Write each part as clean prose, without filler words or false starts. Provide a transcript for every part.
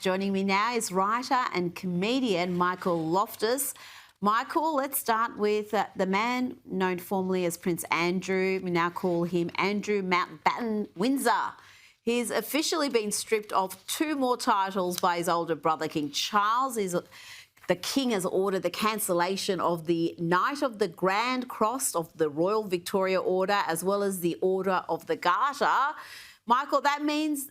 Joining me now is writer and comedian Michael Loftus. Michael, let's start with the man known formerly as Prince Andrew. We now call him Andrew Mountbatten-Windsor. He's officially been stripped of 2 more titles by his older brother, King Charles. The King has ordered the cancellation of the Knight of the Grand Cross of the Royal Victoria Order, as well as the Order of the Garter. Michael, that means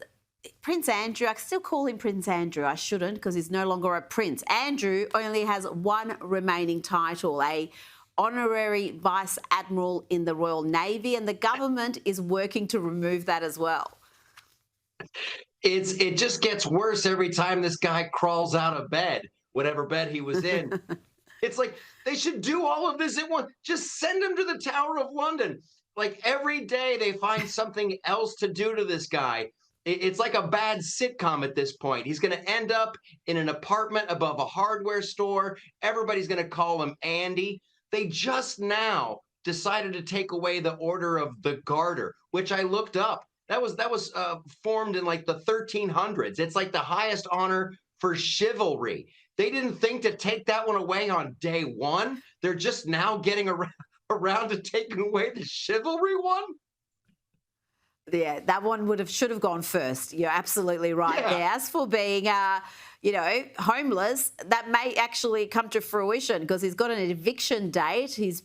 Prince Andrew, I still call him Prince Andrew. I shouldn't, because he's no longer a prince. Andrew only has 1 remaining title, a honorary Vice Admiral in the Royal Navy, and the government is working to remove that as well. It just gets worse every time this guy crawls out of bed, whatever bed he was in. It's like they should do all of this at once. Just send him to the Tower of London. Like every day they find something else to do to this guy. It's like a bad sitcom at this point. He's going to end up in an apartment above a hardware store. Everybody's going to call him Andy. They just now decided to take away the Order of the Garter, which I looked up. That was formed in like the 1300s. It's like the highest honor for chivalry. They didn't think to take that one away on day one. They're just now getting around to taking away the chivalry one. Yeah, that one should have gone first. You're absolutely right there. As for being, homeless, that may actually come to fruition because he's got an eviction date. He's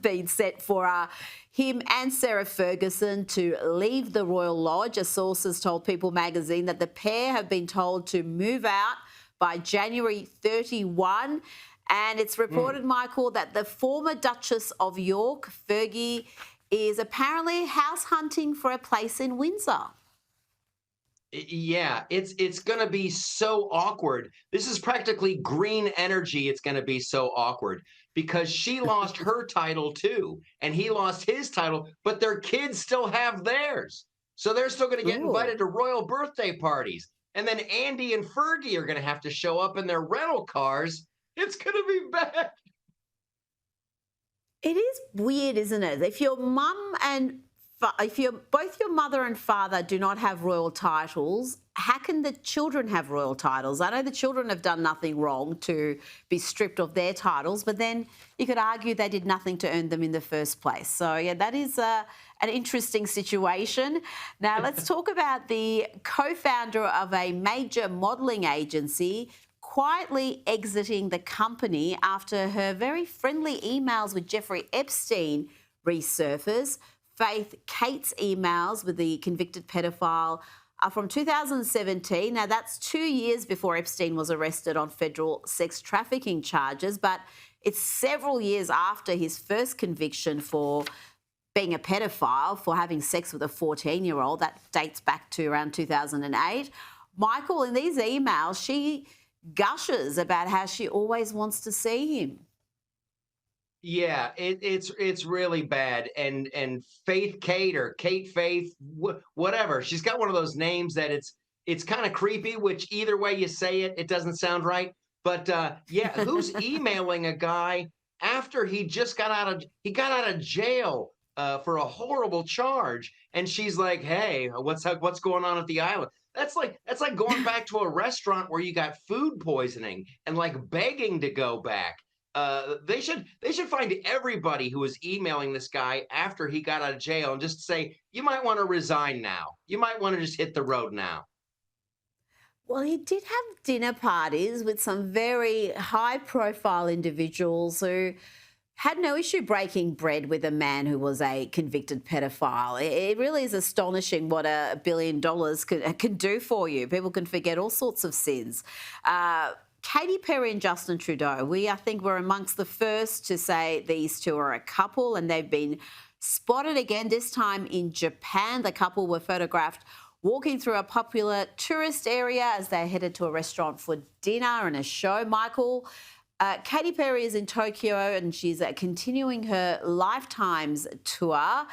been set for him and Sarah Ferguson to leave the Royal Lodge. A source has told People magazine that the pair have been told to move out by January 31. And it's reported, Michael, that the former Duchess of York, Fergie, is apparently house hunting for a place in Windsor. Yeah, it's going to be so awkward. This is practically green energy. It's going to be so awkward because she lost her title too, and he lost his title, but their kids still have theirs. So they're still going to get invited to royal birthday parties. And then Andy and Fergie are going to have to show up in their rental cars. It's going to be bad. It is weird, isn't it? If your both your mother and father do not have royal titles, how can the children have royal titles? I know the children have done nothing wrong to be stripped of their titles, but then you could argue they did nothing to earn them in the first place. So, yeah, that is an interesting situation. Now, let's talk about the co-founder of a major modelling agency quietly exiting the company after her very friendly emails with Jeffrey Epstein resurfaced. Faith Kate's emails with the convicted pedophile are from 2017. Now, that's 2 years before Epstein was arrested on federal sex trafficking charges, but it's several years after his first conviction for being a pedophile, for having sex with a 14-year-old. That dates back to around 2008. Michael, in these emails, she gushes about how she always wants to see him. Yeah, it's really bad. And Faith Kate or Kate Faith, whatever. She's got one of those names that it's kind of creepy. Which either way you say it, it doesn't sound right. But yeah, who's emailing a guy after he got out of jail for a horrible charge, and she's like, "Hey, what's going on at the island?" That's like going back to a restaurant where you got food poisoning and like begging to go back. They should find everybody who was emailing this guy after he got out of jail and just say, you might want to resign now. You might want to just hit the road now. Well, he did have dinner parties with some very high-profile individuals who had no issue breaking bread with a man who was a convicted pedophile. It really is astonishing what $1 billion can do for you. People can forget all sorts of sins. Katy Perry and Justin Trudeau, I think were amongst the first to say these two are a couple, and they've been spotted again, this time in Japan. The couple were photographed walking through a popular tourist area as they headed to a restaurant for dinner and a show. Michael, Katy Perry is in Tokyo and she's continuing her Lifetimes tour.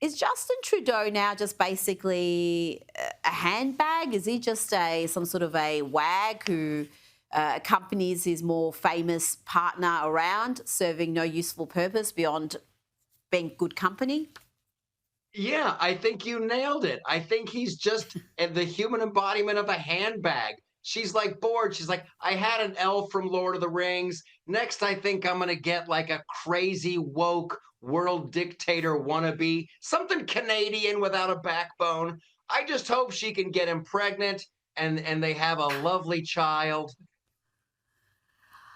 Is Justin Trudeau now just basically a handbag? Is he just some sort of a wag who accompanies his more famous partner around, serving no useful purpose beyond being good company? Yeah, I think you nailed it. I think he's just the human embodiment of a handbag, she's like bored. She's like, I had an elf from Lord of the Rings. Next, I think I'm going to get like a crazy woke world dictator wannabe, something Canadian without a backbone. I just hope she can get him pregnant and they have a lovely child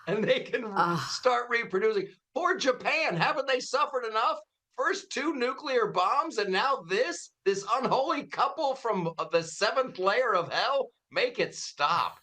and they can Ah. start reproducing. Poor Japan, haven't they suffered enough? First two nuclear bombs, and now this unholy couple from the seventh layer of hell. Make it stop.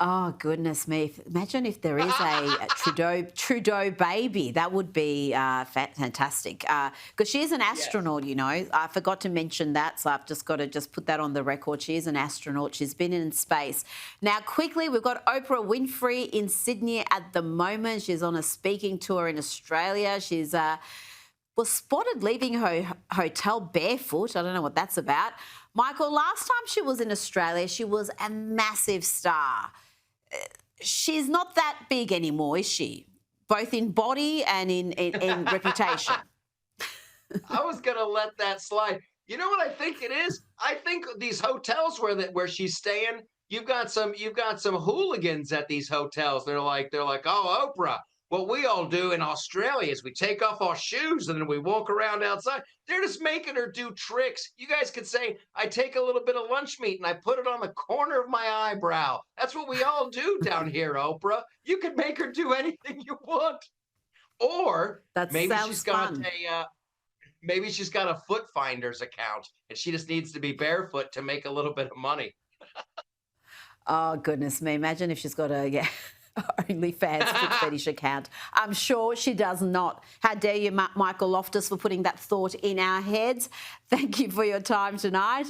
Oh, goodness me. Imagine if there is a Trudeau baby. That would be fantastic. Because she is an Yes. astronaut, you know. I forgot to mention that, so I've just got to just put that on the record. She is an astronaut. She's been in space. Now, quickly, we've got Oprah Winfrey in Sydney at the moment. She's on a speaking tour in Australia. She's was spotted leaving her hotel barefoot. I don't know what that's about. Michael, last time she was in Australia, she was a massive star. She's not that big anymore, is she? Both in body and in reputation. I was gonna let that slide. You know what I think it is? I think these hotels where she's staying, you've got some hooligans at these hotels. They're like, oh, Oprah. What we all do in Australia is we take off our shoes and then we walk around outside. They're just making her do tricks. You guys could say, I take a little bit of lunch meat and I put it on the corner of my eyebrow. That's what we all do down here, Oprah. You could make her do anything you want. Or That maybe she's sounds got fun. a foot finders account and she just needs to be barefoot to make a little bit of money. Oh, goodness me. Imagine if she's got a OnlyFans foot fetish account. I'm sure she does not. How dare you, Michael Loftus, for putting that thought in our heads. Thank you for your time tonight.